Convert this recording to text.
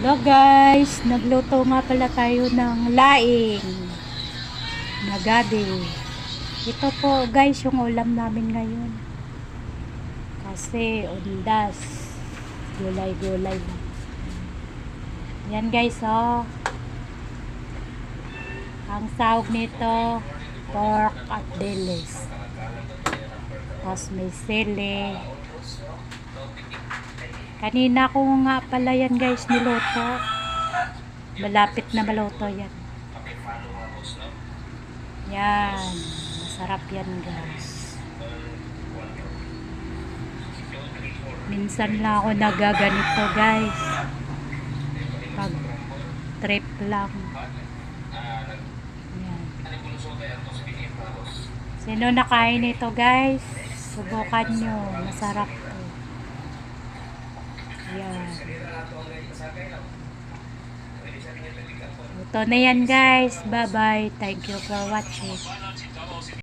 Hello guys, nagluto nga pala tayo ng laing na gabi. Ito po guys yung ulam namin ngayon. Kasi undas, gulay-gulay. Yan guys oh. Ang sahog nito, pork at dilis. Tapos may sili. Kanina ko nga pala yan guys niluto. Malapit na maluto yan. Yan. Masarap yan guys. Minsan lang ako nagaganito guys. Pag trip lang. Yan. Sino nakain ito guys? Subukan nyo. Masarap to. Yan. Ito na yan guys. Bye bye. Thank you for watching.